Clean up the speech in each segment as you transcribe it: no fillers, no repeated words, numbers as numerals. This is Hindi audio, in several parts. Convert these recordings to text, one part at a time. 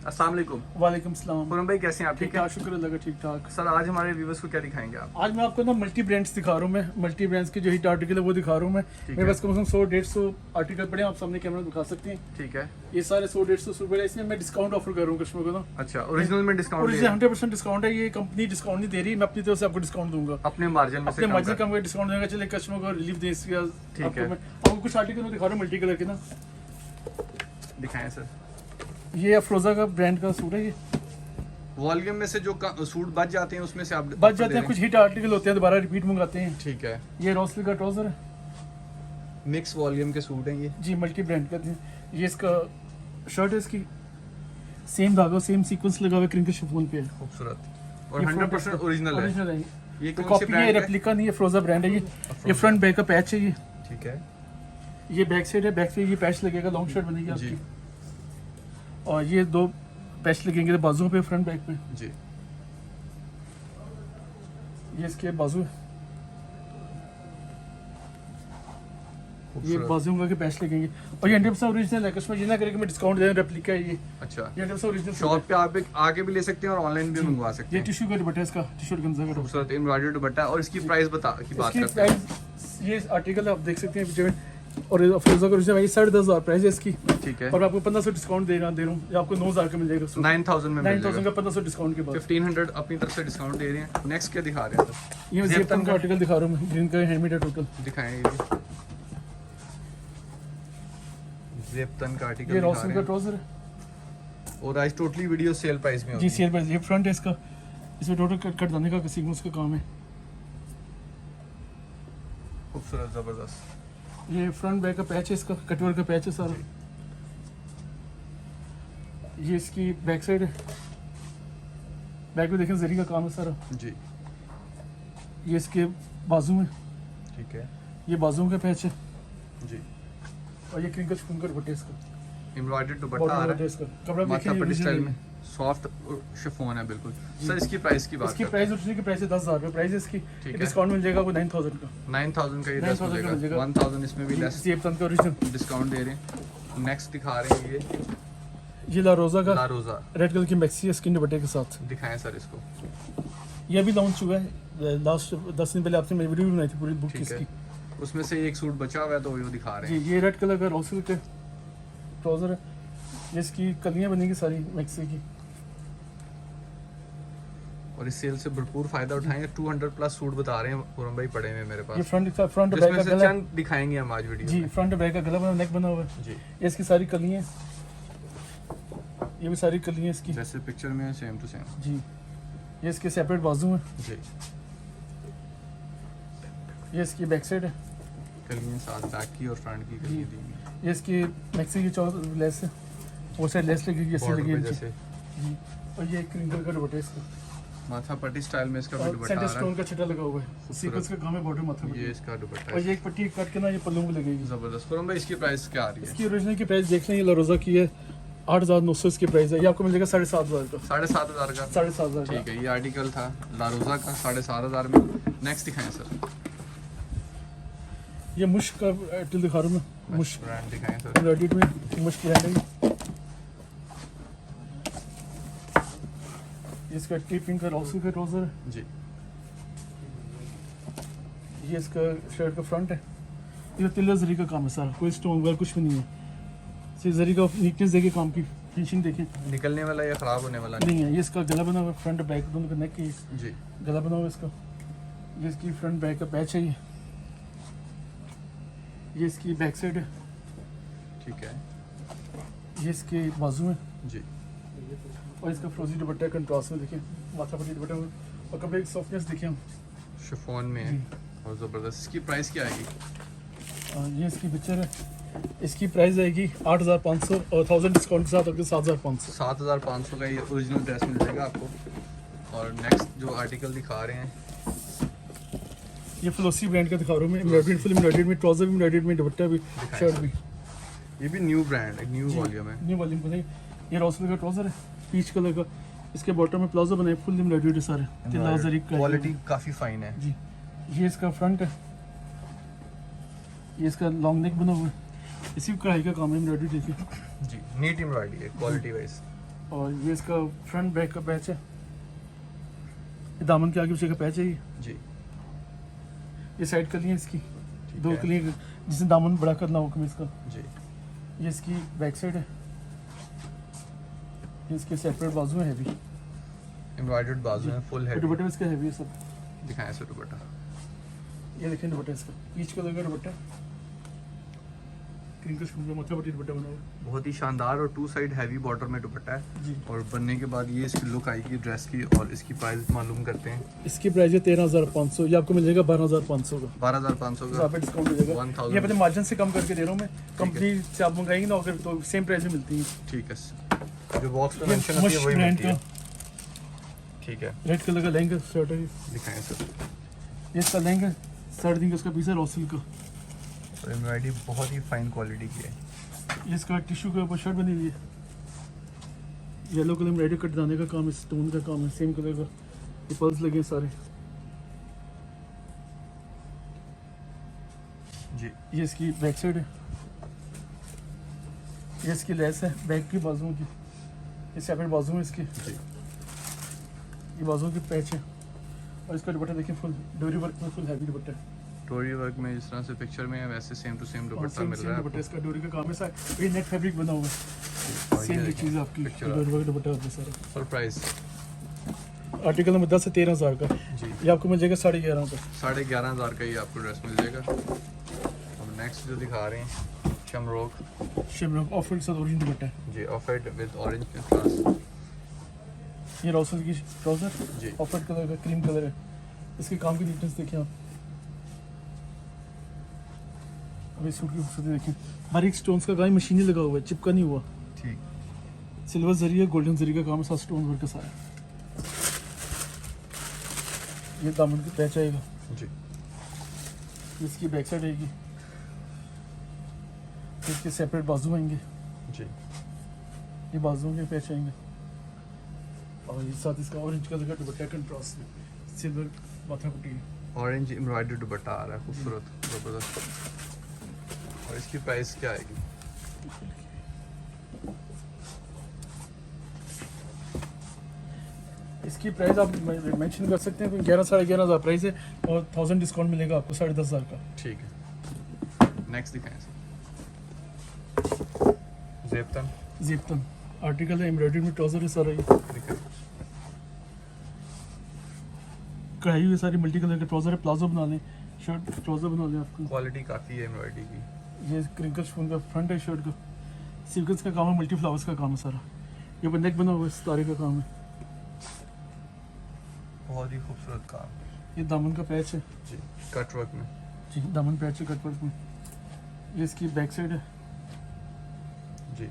अस्सलाम वालेकुम। वालेकुम सलाम। पूरम भाई कैसे हैं आप? ठीक है शुक्र अल्लाह का, ठीक ठाक। सर, आज हमारे व्यूवर्स को क्या दिखाएंगे आप? आज मैं आपको ना मल्टी ब्रांड्स दिखा रहा हूँ। मैं मल्टी ब्रांड्स के जो हिट आर्टिकल है वो दिखा रहा हूँ मैं। ठीक मेरे है। पास कम से कम 100-150 आर्टिकल पड़े हैं, आप सामने कैमरा दिखा सकते हैं। ठीक है। ये सारे 100-150 रुपये है। इसमें मैं डिस्काउंट ऑफर कर रहा हूँ कस्टमर को ना। अच्छा, ओरिजिनल में डिस्काउंट और 100% डिस्काउंट है। ये कंपनी डिस्काउंट नहीं दे रही, मैं अपनी तरफ से आपको डिस्काउंट दूंगा। अपने मार्जिन में से अपने कम मार्जिन कर- कम डिस्काउंट देगा। चलिए कस्टमर को रिलीफ दे इसके बाद ठीक आपको है। मैं आपको कुछ आर्टिकल में दिखा रहा हूँ मल्टी कलर के ना। दिखाएं सर। ये अफरोजा का ब्रांड का सूट है। ये वॉल्यूम में से जो सूट बच जाते हैं उसमें से आप बच जाते हैं, कुछ हिट आर्टिकल होते हैं दोबारा रिपीट मंगाते हैं। ठीक है। ये रॉसल का ट्राउजर है मिक्स वॉल्यूम के सूट हैं ये। जी, मल्टी ब्रांड का है। ये इसका शर्ट है, इसकी सेम धागा सेम सीक्वेंस लगा हुआ है, क्रिंकल शिफॉन पे है। खूबसूरत और ये 100% ओरिजिनल है। ओरिजिनल है। ये तो कौन सी कॉपी है, ब्रांड है? रेप्लिका नहीं है, फ्रोजा ब्रांड है ये। ये फ्रंट बैक का पैच है ये। ठीक है। ये बैक साइड है, बैक से ये पैच लगेगा, लॉन्ग शर्ट बनेगी जी। आपकी। और ये दो पैच लगेंगे बाजुओं पे, फ्रंट बैक पे। जी। ये इसके बाजू है। ये खूबसूरत। बाजुओं का के पैच लगेंगे। और ये 100% ओरिजिनल है। कस्टमर ये ना करे कि मैं डिस्काउंट दे रहा हूं, रेप्लिका है ये। अच्छा, 100% ओरिजिनल शॉप पे आप आके भी ले सकते हैं और ऑनलाइन भी मंगवा सकते ये हैं। टिश्यू का दुपट्टा है, इसका टिश्यू गंजा का खूबसूरत एम्ब्रॉयडरी दुपट्टा। और इसकी प्राइस की बात इसकी करते हैं। प्राइस, ये आर्टिकल आप देख सकते हैं पीछे में। और अफरोजा का ओरिजिनल 10,500 प्राइस है इसकी। ठीक है। और आपको 1500 डिस्काउंट दे रहा हूँ। ये आपको 9,000 का मिल जाएगा। 9000 में मिल 9,000 जाएगा। का 1500 डिस्काउंट के बाद। 1500 अपनी तरफ से डिस्काउंट दे रहे हैं। नेक्स्ट क्या दिखा रहे हैं सर? ये ज़ेप्टन का आर्टिकल दिखा रहा हूँ मैं, ग्रीन का हैंडमेड है टोटल। दिखाएं ये ज़ेप्टन का आर्टिकल ये दिखा रॉसल रहे का हैं। ट्राउजर है और आज टोटली वीडियो सेल प्राइस में जी, होगी। Sale price. ये फ्रंट है इसका, इसमें टोटल कट दाने का सीक्वेंस का काम है। खूबसूरत जबरदस्त। ये फ्रंट बैक का पैच है, इसका कटवर्क का पैच है सारा। ये इसकी बैक साइड है, बैक में देखें जरी का काम है सारा। जी। ये इसके बाजू में, ठीक है। ये बाजुओं का पैच है। जी। और ये क्रिंकल शिफॉन का दुपट्टा है इसका। एम्ब्रॉयडर्ड दुपट्टा बॉटम आ वाला रहा है। इसका कपड़ा माथा देखिए, पट्टी स्टाइल original में सॉफ्ट शिफॉन है बिल्कुल। सर, इसकी प्राइस की बात इसकी करते प्राइस उठने की प्राइस है 10,000 रुपये प्राइस है इसकी। ठीक है। डिस्काउंट मिल जाएगा आपको 9,000 का। हैं। 9000 का ये 9,000 10 का मिल मिलेगा। जाएगा। 1000 इसमें भी लेस ज़ेप्टन का ओरिजिनल। डिस्काउंट दे रहे हैं। नेक्स्ट दिखा रहे हैं ये ला रोज़ा का ला रोजा। रेड कलर की मैक्सी है स्किन दुपट्टे के साथ। दिखाएं सर इसको। ये अभी लॉन्च हुआ है, लास्ट 10 दिन पहले आपसे मेरी वीडियो भी बनाई थी पूरी बुक ठीक है। इसकी। उसमें से एक सूट बचा हुआ है तो वो दिखा रहे जी, हैं। ये रेड कलर का रॉसल का ट्राउजर है। ये इसकी कलियाँ बनेगी सारी मैक्सी की। और इस सेल से भरपूर फायदा उठाएंगे। 200 प्लस सूट बता रहे हैं पूरम भाई पड़े हैं मेरे ये पास। फ्रंट बैक जिसमें का से गला। चंद दिखाएंगे हम आज वीडियो जी, में। फ्रंट बैक का गला बना, नेक बना हुआ है। जी। ये इसकी सारी कलियाँ, ये भी सारी कलियाँ इसकी। जैसे पिक्चर में सेम टू सेम। जी, ये इसके सेपरेट बाजू हैं। जी। ये इसकी बैक साइड है। कलियां साथ बैक की और फ्रंट की कलियां दी हुई हैं। ये इसकी मैक्सी की चौक लेस है, वो साइड लेस लगेगी, ऐसे बॉर्डर लगी पे है जैसे जी। और ये क्रिंकल का दुपट्टा है इसका। माथा पट्टी स्टाइल में इसका भी और दुपट्टा सेंटर आ रहा स्टोन का छटा लगा हुआ है, सीक्वेंस का काम है बॉर्डर माथा है। पे। ये इसका दुपट्टा और है। ये एक पट्टी काट के ना ये पल्लू में लगेगी। जबरदस्त। पूरम भाई इसकी प्राइस क्या आ रही है? इसकी ओरिजिनल की प्राइस देख लें, ये लरोजा की है 8,900 इसकी प्राइस है। ये आपको मिल जाएगा 7,500 का। 7,500 का। 7,500 ठीक का। है। ये आर्टिकल था लारोजा का 7,500 में। नेक्स्ट दिखाएं सर। ये मुश्क का आर्टिकल दिखा रहा हूँ मैं, मुश्क ब्रांड दिखाएं सर। एम्ब्रॉयडरी में मुश्क ब्रांड है। ये इसका टी पिंक का रॉसल का ट्राउजर है। जी। ये इसका शर्ट का फ्रंट है। ये तिल्ला जरी का काम है सारा, कोई स्टोन वगैरह कुछ भी नहीं है। सिर्फ जरी का नीटनेस देखिए, काम की फिनिशिंग देखें, निकलने वाला या खराब होने वाला नहीं है। ये इसका गला बना हुआ है, फ्रंट बैक दोनों का नेक की जी। गला बना हुआ है इसका। ये इसकी फ्रंट बैक का पैच है। ये इसकी बैक साइड है। ठीक है। ये इसके बाजू है। जी। और इसका फ्रोजी दुपट्टा कंट्रास्ट में देखिए, माथा पट्टी दुपट्टा में। और कपड़े की सॉफ्टनेस देखिए हम। शिफॉन में है और जबरदस्त। इसकी प्राइस क्या आएगी? ये इसकी पिक्चर है। इसकी प्राइस आएगी 8,500 और 1000 डिस्काउंट के साथ आपके 7,500। 7,500 का ये ओरिजिनल ड्रेस मिल जाएगा आपको। और नेक्स्ट जो आर्टिकल दिखा रहे हैं ये फ्लोसी ब्रांड का दिखा रहा हूँ मैं, एम्ब्रॉयडरी फुल एम्ब्रॉयडरी में, ट्राउजर भी एम्ब्रॉयडरी में, दुपट्टा भी, शर्ट भी। ये भी न्यू ब्रांड है, न्यू वॉल्यूम है। न्यू वॉल्यूम बनाई। ये रॉसल का ट्राउजर है, पीच कलर का। इसके बॉटम में प्लाजो बनाए, फुल एम्ब्रॉयडरी सारे, तिल्ला जरी का क्वालिटी काफी फाइन है। जी। ये इसका फ्रंट है। ये इसका लॉन्ग नेक बना हुआ है, इसी कढ़ाई का काम है, एम्ब्रॉयडरी देखिए जी। नीट एम्ब्रॉयडरी है क्वालिटी वाइज। और ये इसका फ्रंट बैक का पैच है, ये दामन के आगे पीछे का पैच है जी ये साइड कलियाँ इसकी ठीक दो है। कलियाँ जिससे दामन बड़ा करना हो कमीज का। जी ये इसकी बैक साइड है, ये इसके सेपरेट बाजू में हैवी, एम्ब्रॉयडर्ड बाजू है फुल है। दुपट्टे में इसका हैवी है सब। दिखाएं सर दुपट्टा। ये देखें दुपट्टा इसका, ईच कलर का दुपट्टा, क्रिंकल का मतलब दुपट्टा बना हुआ बहुत ही शानदार और टू साइड हैवी बॉर्डर में दुपट्टा है। है जी। और बनने के बाद ये इसकी लुक आएगी ड्रेस की। और इसकी प्राइस मालूम करते हैं। इसकी प्राइस है 13,500, ये आपको मिल जाएगा 12,500 का। 12,500 तो का। आप पे डिस्काउंट हो जाएगा। 1000 ये पता मार्जिन से कम करके दे रहा हूँ मैं, कंपनी से आप मंगाएंगे ना अगर तो सेम प्राइस में मिलती है। ठीक है, जो बॉक्स पे ये मेंशन होती है मश वही ब्रांड मिलती है। का ठीक है, रेड कलर का लहंगा शर्ट है, दिखाएं सर। ये इसका लहंगा 3.5 का उसका पीस है रॉसिल का। और एम्ब्रॉयडरी बहुत ही फाइन क्वालिटी की है। ये इसका टिश्यू के ऊपर शर्ट बनी हुई है, येलो कलर में रेडी कट दाने का काम है, स्टोन का काम है, सेम कलर का। ये पल्स लगे हैं सारे। जी ये इसकी बैक साइड है, ये इसकी लेस है बैक की बाजुओं की, ये सेपरेट बाजू है इसकी, जी ये बाजुओं की पैच है। और इसका दुपट्टा देखिए फुल डोरी वर्क में, फुल हैवी दुपट्टा है। टोरी वर्क में जिस तरह से पिक्चर में है वैसे same to same dupatta same मिल सेम रहा है दुपट्टा आपको। इसका डोरी का काम है सारा, ये नेट फैब्रिक बना हुआ है, और ये सेम ये देखें, चीज़ आपकी picture डोरी वर्क दुपट्टा होता है सारा। और प्राइस आर्टिकल नंबर 10 से 13,000 का, जी ये आपको मिल जाएगा 11,500 का। 11,500 का ही आपको ड्रेस मिल जाएगा। अब नेक्स्ट जो दिखा रहे हैं शमरोक। शिमरक ऑफर के साथ ओरिजिनल दुपट्टा है। जी ऑफर्ड विद ऑरेंज कंट्रास्ट। ये रॉसल की ट्राउजर जी ऑफर कलर का, क्रीम कलर है। इसके काम की नीटनेस देखिए आप, अभी सूट की खूबसूरती देखिए, बारीक स्टोन्स का काम मशीनी लगा हुआ है, चिपका नहीं हुआ। ठीक। सिल्वर जरी है, गोल्डन जरी का काम है, साथ स्टोन वर्क का सारा। ये दामन की पैच आएगा, जी इसकी बैक साइड आएगी, इसके सेपरेट बाजू आएंगे, जी ये बाजुओं के पैच आएंगे। और ये साथ इसका ऑरेंज कलर का दुपट्टा कंट्रास्ट में, सिल्वर माथा पट्टी। ऑरेंज एम्ब्रॉयडर्ड दुपट्टा आ रहा है, खूबसूरत ज़बरदस्त। और इसकी प्राइस क्या आएगी? इसकी प्राइस आप मेंशन कर सकते हैं, 11 साढ़े 11,000 प्राइस है और 1000 डिस्काउंट मिलेगा आपको 10,500 का। ठीक है, नेक्स्ट दिखाएं सर। ज़ेबतन जिप्तन आर्टिकल है, एम्ब्रॉयडरी में ट्राउजर है सारा, ये दिखाएं। कढ़ाई हुई सारी मल्टी कलर के ट्राउजर है, प्लाजो बना लें, शर्ट ट्राउजर बना लें आपको। क्वालिटी काफ़ी है एम्ब्रॉयडरी की। ये क्रिंकल स्पून का फ्रंट है शर्ट का, सीक्वेंस का काम है, मल्टी फ्लावर्स का काम है सारा। ये पर नेक बना हुआ है, सितारे का काम है। बहुत ही खूबसूरत काम। ये दामन का पैच है जी कट वर्क में। जी, दामन पैच है कट वर्क में। ये इसकी बैक साइड है, जी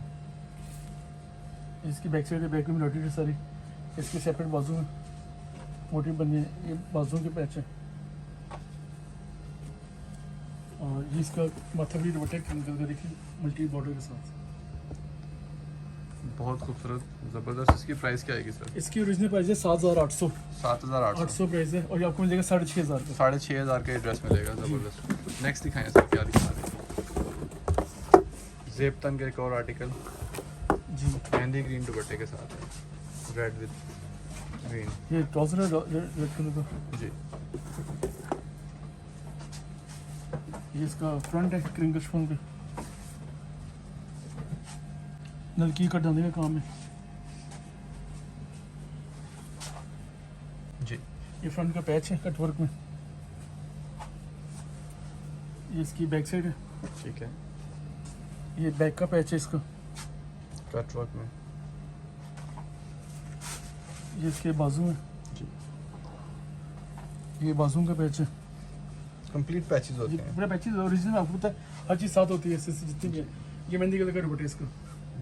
इसकी बैक साइड है, बैक में लौटी है सारी। इसकी सेपरेट बाजू में मोटी बनी है, ये बाजू के पैच है। और ये इसका माथा भी दुपट्टा क्रिंकल का देखिए, मल्टी बॉर्डर के साथ। बहुत खूबसूरत ज़बरदस्त। इसकी प्राइस क्या आएगी सर? इसकी ओरिजिनल प्राइस है 7,800 7,800। 800 प्राइस है, और ये आपको मिल जाएगा 6,500 का। 6,500 का ड्रेस मिलेगा, ज़बरदस्त। नेक्स्ट दिखाएं सर, क्या दिखा रहे हैं? ज़ेबतन का एक और आर्टिकल जी, मेहंदी ग्रीन दुपट्टे के साथ है, रेड विद ग्रीन। ये ट्राउजर है रेड कलर का। जी ये इसका फ्रंट है, क्रिंकल स्पून पे नलकी का डालने का काम है। जी ये फ्रंट का पैच है कट वर्क में। ये इसकी बैक साइड है, ठीक है, ये बैक का पैच है इसका। कट वर्क में। ये इसके बाजू में, जी ये बाजू का पैच है। कंप्लीट पैचेस होते ये हैं। पूरा पैचेज ओरिजिनल आपको पता है, हर चीज़ साथ होती है इससे जितनी भी है। ये मेहंदी कलर का दुपट्टा है इसका,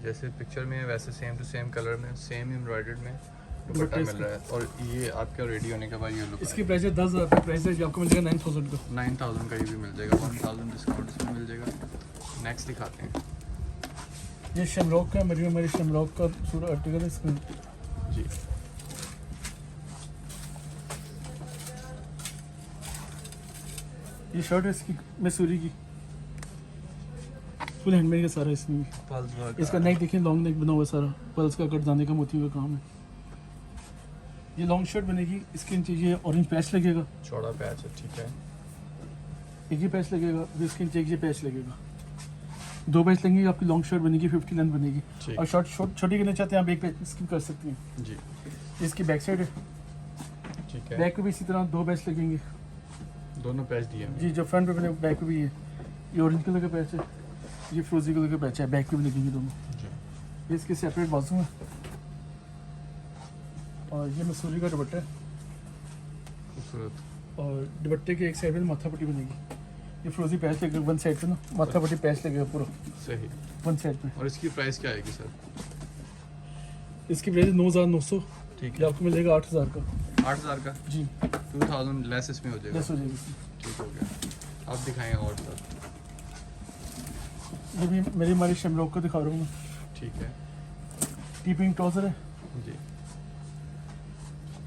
जैसे पिक्चर में है वैसे सेम टू सेम कलर में, सेम एम्ब्रॉयडर्ड में दुपट्टा दुपट्टा मिल इसका। रहा है। और ये आपका रेडी होने के बाद ये लुक इसकी प्राइस है 10,000 का प्राइस है, ये आपको मिल जाएगा 9,000 का। 9,000 का ये भी मिल जाएगा, 1,000 डिस्काउंट इसमें मिल जाएगा। नेक्स्ट दिखाते हैं। ये शमरॉक का, मेरी शमरॉक का सूट आर्टिकल है इसमें। जी ये शर्ट है इसकी मैसूरी की, फुल हैंडमेड का सारा इसमें। पल्स वर्क इसका नेक देखिए, लॉन्ग नेक बना हुआ है सारा, पल्स का कट जाने का मोती का काम है। ये लॉन्ग शर्ट बनेगी, इसके नीचे ये ऑरेंज पैच लगेगा, चौड़ा पैच है, ठीक है। एक ही पैच लगेगा, फिर इसके नीचे एक ये पैच लगेगा, 2 पैच लगेंगे, आपकी लॉन्ग शर्ट बनेगी, 50 लेंथ बनेगी। ठीक। और शॉर्ट छोटी करना चाहते हैं आप, एक पैच स्किप कर सकते हैं। जी, इसकी बैक साइड है, ठीक है। बैक पे भी इसी तरह 2 पैच लगेंगे दोनों पैच दिए हैं। जी, जो फ्रंट पे बने बैक पे भी है। ये ऑरेंज कलर का पैच है, ये फ्रोजी कलर का पैच है, बैक पे भी लगेंगे दोनों। जी, ये इसके सेपरेट बाजू है, और ये मसूरी का दुपट्टा है, खूबसूरत। और दुपट्टे के एक साइड में माथा पट्टी बनेगी। ये फ्रोजी पैच लगेगा वन साइड पे ना, माथा पट्टी पैच लगेगा पूरा सही। वन साइड पे। और इसकी प्राइस क्या आएगी सर? इसकी प्राइस 9,900, ठीक ये है। आपको मिलेगा 8,000 का 8,000 का, जी, 2000 लेस इसमें हो जाएगा। लेस हो जाएगी इसमें। ठीक हो गया। आप दिखाएं और सर। ये भी मेरी हमारी शेमरॉक का दिखा रहा हूँ मैं, ठीक है टीपिंग ट्राउजर है, जी,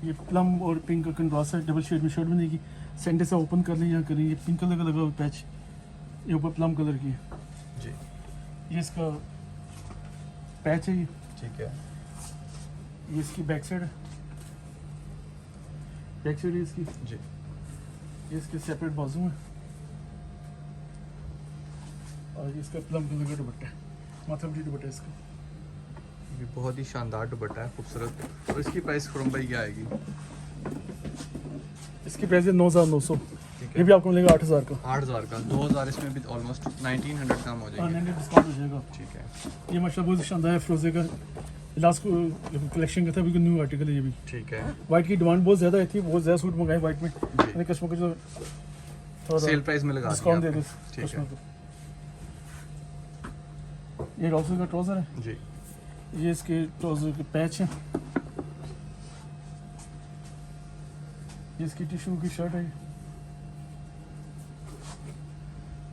ये प्लम और पिंक का कंट्रास्ट है, डबल शेड में शर्ट बनेगी। सेंटर से ओपन कर लें, यहाँ करें, ये पिंक कलर का लगा हुआ पैच, ये ऊपर प्लम कलर की है, जी, ये इसका पैच है, ठीक है। ये इसकी बैक साइड है, बैक साइड है इसकी, जी, ये इसके सेपरेट बाजू है, और ये इसका प्लम कलर का दुपट्टा है, माथा पट्टी दुपट्टा है इसका। ये बहुत ही शानदार दुपट्टा है, खूबसूरत। और इसकी प्राइस खुरम भाई क्या आएगी? इसकी प्राइस है 9,900, ठीक ये है। भी आपको मिलेगा 8,000 का। 8,000 का, 2,000 इसमें भी ऑलमोस्ट 1900 कम हो जाएंगे। डिस्काउंट हो जाएगा। ठीक है, ये माशाल्लाह बहुत शानदार है, फ्रोजे का लास्ट कलेक्शन का था, बिल्कुल न्यू आर्टिकल है ये भी। ठीक है। वाइट की डिमांड बहुत ज़्यादा थी, बहुत ज़्यादा सूट मंगाए वाइट में, जी, मैंने कस्टमर को जो थोड़ा सेल प्राइस में लगा डिस्काउंट दे दिया दो आपने। ठीक कस्टमर है को। ये रॉसल का ट्राउज़र है, जी, ये इसके ट्राउज़र के पैच हैं, ये इसकी टिश्यू की शर्ट है,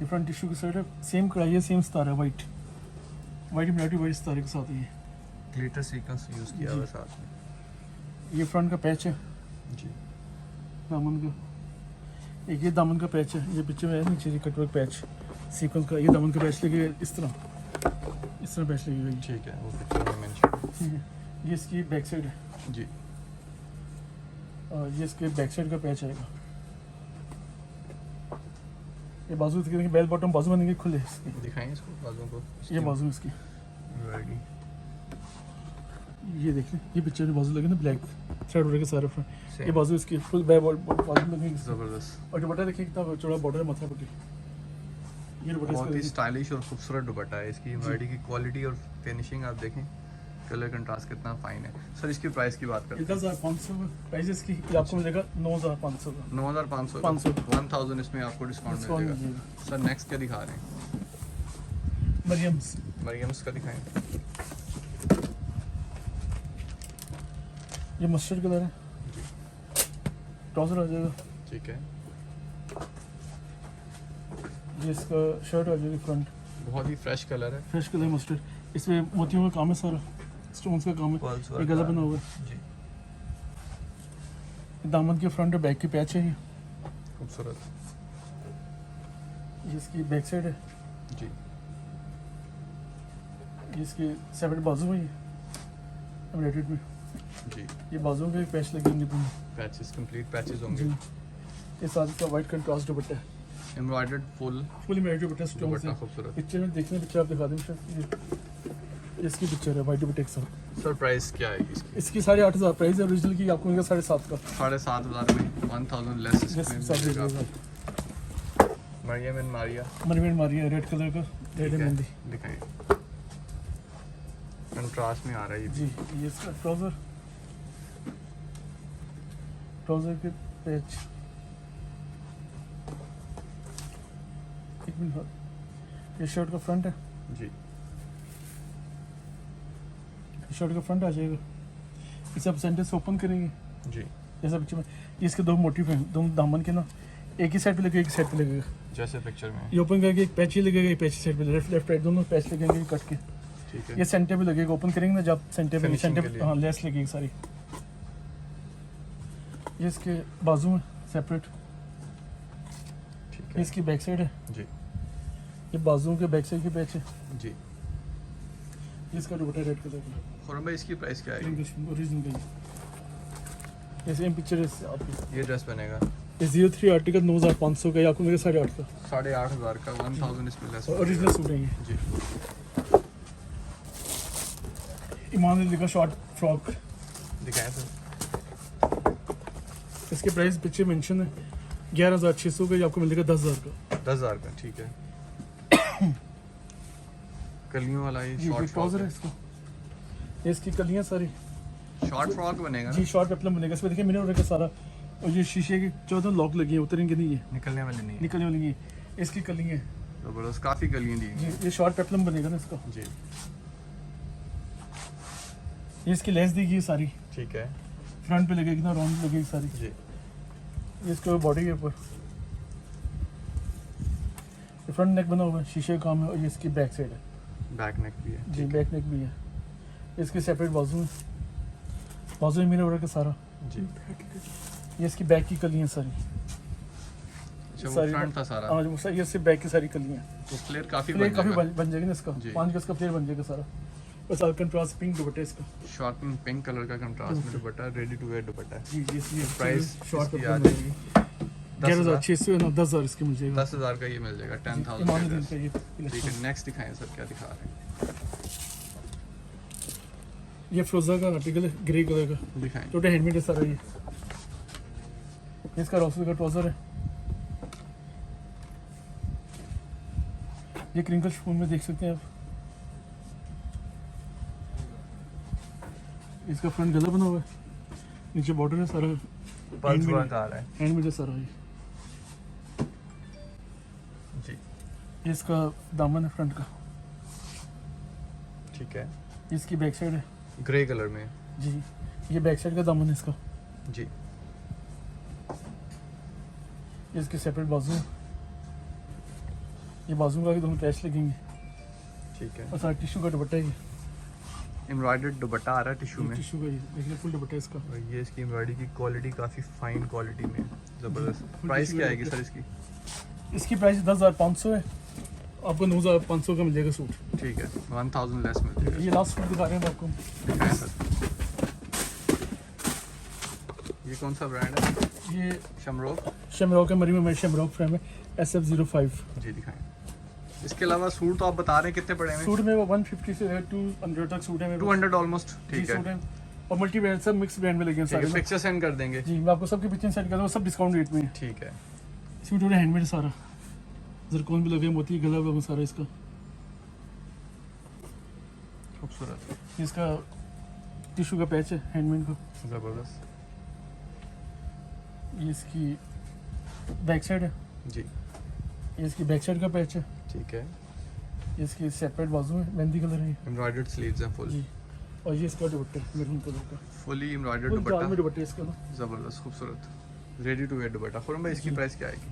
ये फ्रंट टिश्यू की शर्ट है, सेम कढ़ाई है, सेम सितारा है, वाइट एम्ब्रॉयडरी वाइट सितारे के साथ है ये। ग्लिटर सीक्वेंस यूज़ किया जी। हुआ है साथ में। ये फ्रंट का पैच है जी, दामन का, एक ये दामन का पैच है, ये पीछे में है नीचे कटवर्क पैच सीक्वेंस का, ये दामन का पैच लगेगा इस तरह पैच लगेगा ये। ठीक है, वो पिक्चर में मेंशन। ठीक है, ये इसकी बैक साइड है, जी, और ये इसके बैक साइड का पैच आएगा। ये बाजू देखिए, बेल बॉटम बाजू बनेंगे खुले इसके, दिखाएंगे इसको बाजू को। ये बाजू इसकी, रेडी। ये देख लें, ये पिक्चर में बाजू लगे ना ब्लैक थ्रेड वगैरह के सारे फ्रंट, Same। ये बाजू इसकी फुल बाजू लगेगी। ज़बरदस्त, और दुपट्टा देखिए कितना चौड़ा बॉर्डर है, माथा पट्टी, ये दुपट्टा बहुत ही इसका स्टाइलिश और खूबसूरत दुपट्टा है। इसकी एम्ब्रॉयडरी की क्वालिटी और फिनिशिंग आप देखें, कलर कंट्रास्ट कितना फाइन है। सर इसकी प्राइस की बात करते हैं। 10,500 प्राइस इसकी, ये आपको मिलेगा 9,500 का 9,500 500 1000 इसमें आपको डिस्काउंट मिल डिस्काउंट जाएगा। मिलेगा। सर नेक्स्ट क्या दिखा रहे हैं? मरियम्स, मरियम्स का दिखाएं। ये मस्टर्ड कलर है, ट्राउजर आ जाएगा, ठीक है, ये इसका शर्ट आ जाएगी फ्रंट, बहुत ही फ्रेश कलर है। फ्रेश कलर मस्टर्ड, इसमें मोतियों का काम है सारा, स्टोन्स का काम है, Pearls ये work गला का। बना हुआ है, जी, ये दामन के फ्रंट और बैक की पैच है, खूबसूरत। ये इसकी बैक साइड है, जी, ये इसकी सेपरेट बाजू है, ये एम्ब्रॉयडर्ड में, जी, ये बाजुओं के पैच लगेंगे पूरे पैचेस कंप्लीट पैचेस जी। होंगे। ये साथ इसका वाइट कंट्रास्ट दुपट्टा है, एम्ब्रॉयडर्ड फुल एम्ब्रॉयडर्ड दुपट्टा स्टोन दुपट्टा से। खूबसूरत। पिक्चर में देखने, पिक्चर आप दिखा दें ये इसकी पिक्चर है वाइट दुपट्टे के साथ। सर प्राइस क्या आएगी इसकी? इसकी 8,500 प्राइस है, ओरिजिनल की आपको मिलेगा 7,500 का। 7,500 में 1000 लेस Yes, इसमें सब मिलेगा मिलेगा। आपको। मरियम एंड मारिया, मरमेड मारी है रेड कलर का, रेड ठीक है, मेहंदी दिखाइए। कंट्रास्ट में आ रहा है ये भी। जी। ये इसका ट्राउजर के पैच, एक मिनट, ये शर्ट का फ्रंट है, जी, शर्ट का फ्रंट आ जाएगा, इसे आप सेंटर से ओपन करेंगे जी, जैसा पिक्चर में। ये इसके दो मोटिव हैं, दोनों दामन के ना, एक ही साइड पे लगेगा, एक साइड पे लगेगा। जैसे पिक्चर में। ये ओपन करके एक पैच ही लगेगा, एक पैच साइड पे, लेफ्ट राइट दोनों पैच लगेंगे कट के। ठीक है, ये सेंटर पे लगेगा, ओपन करेंगे ना जब सेंटर पे, Finishing सेंटर के पे लिए। हाँ लेस लगेगी सारी। ये इसके बाजू में सेपरेट, ठीक ये है, इसकी बैक साइड है, जी, ये बाजुओं के बैक साइड के पैच है, जी। ये इसका दुपट्टा रेड कलर का खुरम भाई इसकी प्राइस क्या आएगी? ओरिजिनल का ये। ये सेम पिक्चर है आपकी। ये ड्रेस बनेगा ये 03 आर्टिकल 9500 का, ये आपको मेरे 8.5 का 8,500 का 1000 इसमें लेस ओरिजिनल सूट है ये। जी। ईमान अली का शॉर्ट फ्रॉक, दिखाएं सर। इसके प्राइस पीछे मेंशन है 11,600 का, ये आपको मिलेगा 10,000 का। 10,000 का, ठीक है। कलियों वाला ये ये शॉर्ट ट्राउजर है फ्रॉक इसका, ये इसकी कलियां सारी है। शॉर्ट फ्रॉक बनेगा जी ना? शॉर्ट पेप्लम बनेगा। इसमें देखिए मिरर का सारा, और ये शीशे के 14 लॉक लगी है, उतरेंगे नहीं है, निकलने वाली नहीं है। निकलने वाली है। इसकी कली है जबरदस्त, काफी कलियां दी जी, हैं। ये शॉर्ट पेप्लम बनेगा ना इसका। जी, ये इसकी लेस दी गई है सारी, ठीक है। फ्रंट पे लगेगी ना, राउंड लगेगी सारी। जी, ये इसके बॉडी के ऊपर ये फ्रंट नेक बना हुआ है, शीशे का काम है, और ये इसकी बैक साइड है बैक नेक भी है। जी, बैक नेक भी है। इसके सेपरेट बाजू है, बाजू में मिरर का सारा। जी, ये इसकी बैक की कलियां सारी, अच्छा वो सारी फ्रंट था सारा। हाँ वो ये इससे बैक की सारी कलियां। तो फ्लेयर काफी फ्लेयर बन काफी जाएगा। बन जाएगा ना इसका, जी। 5 गज का फ्लेयर बन जाएगा सारा। बस और कंट्रास्ट पिंक दुपट्टा है इसका शॉर्ट पिंक कलर का कंट्रास्ट में dupatta, ready to wear dupatta है। जी। ये प्राइस शॉर्ट इसकी आ जाएगी 11,600 ना 10,000 इसके मिल जाएगा। 10,000 का ये मिल जाएगा, ईमान 10,000 अली का। का ये ठीक है, नेक्स्ट दिखाएं सर, क्या दिखा रहे हैं? ये फ्रोजा का आर्टिकल है, ग्रे कलर का, दिखाएं। टोटल हैंडमेड है सारा। ये इसका रॉसल का ट्राउजर है, ये क्रिंकल स्पून में देख सकते हैं आप। इसका फ्रंट गला बना हुआ है, नीचे बॉर्डर है सारा, पल्स वर्क आ रहा है। हैंडमेड है सारा ये। जी, ये इसका दामन है फ्रंट का, ठीक है। ये इसकी बैक साइड है ग्रे कलर में। जी, ये बैक साइड का दामन है इसका। जी, ये इसके सेपरेट बाजू है, ये बाजू का दोनों पैच लगेंगे, ठीक है। और सारा टिश्यू का दुपट्टा है ये। एम्ब्रॉयडर्ड दुपट्टा आ रहा है टिश्यू में। टिश्यू का ये देखिए, फुल दुपट्टा है इसका। और ये इसकी एम्ब्रॉयडरी की क्वालिटी काफ़ी फाइन क्वालिटी में है। ज़बरदस्त। फुल प्राइस टिश्यू क्या का आएगी दुपट्टा। सर इसकी? इसकी प्राइस 10,500 है, आपको 9,500 का मिल जाएगा सूट। ठीक है, 1000 लेस मिल जाएगा। ये लास्ट सूट दिखा रहे हैं आपको। दिखाएं सर। ये कौन सा ब्रांड है? ये शमरोक। शमरॉक है, मरी में शमरॉक फ्रेम है, SF05। जी, दिखाएं। इसके अलावा सूट तो आप बता रहे हैं कितने पड़े हैं? सूट में वो 150 से 200 तक सूट है मेरे पास। 200 ऑलमोस्ट। जी, ठीक सूट है, है, और मल्टी ब्रांड सब मिक्स ब्रांड में लगे हैं सारे ना। पिक्चर सेंड कर देंगे। जी, मैं आपको सबके पिक्चर सेंड कर दूँगा, सब डिस्काउंट रेट में है। ठीक है, सूट पूरा हैंडमेड सारा, जरकॉन भी लगे, मोती गला हुआ सारा इसका। खूबसूरत, इसका टिश्यू का पैच है हैंडमेड का। ज़बरदस्त। ये इसकी बैक साइड है, जी, ये इसकी बैक साइड का पैच है, ठीक है। ये इसकी सेपरेट बाजू है, मेहंदी कलर है ये। एम्ब्रॉयडर्ड स्लीव्स हैं फुल। जी, और ये इसका दुपट्टा है मैरून कलर का, फुली एम्ब्रॉयडर्ड फुल जाल में दुपट्टा, दुपट्टा है इसका ना। ज़बरदस्त खूबसूरत, ready to wear dupatta. Khurram भाई इसकी जी। प्राइस क्या आएगी?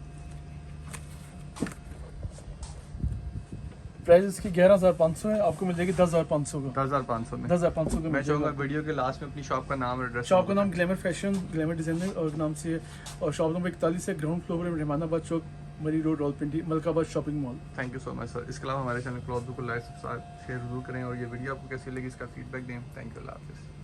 प्राइस इसकी 11,500 है, आपको मिल जाएगी 10,500 का। 10,500 में। 10,500 का मैं मिल चाहूँगा जाएगा। वीडियो के लास्ट में अपनी शॉप का नाम और एड्रेस। शॉप का नाम ग्लैमर फैशन, ग्लैमर डिजाइनर और नाम से है, और शॉप नंबर 41 है, ग्राउंड फ्लोर में, रहमानाबाद चौक, मरी road, Rawalpindi, Malkabad shopping mall. Thank you so much sir. इसके अलावा हमारे चैनल क्लॉथ को लाइक, सब्सक्राइब, शेयर जरूर करें, और ये वीडियो आपको कैसी लगी इसका फीडबैक दें। थैंक यू, अल्लाह हाफिज़।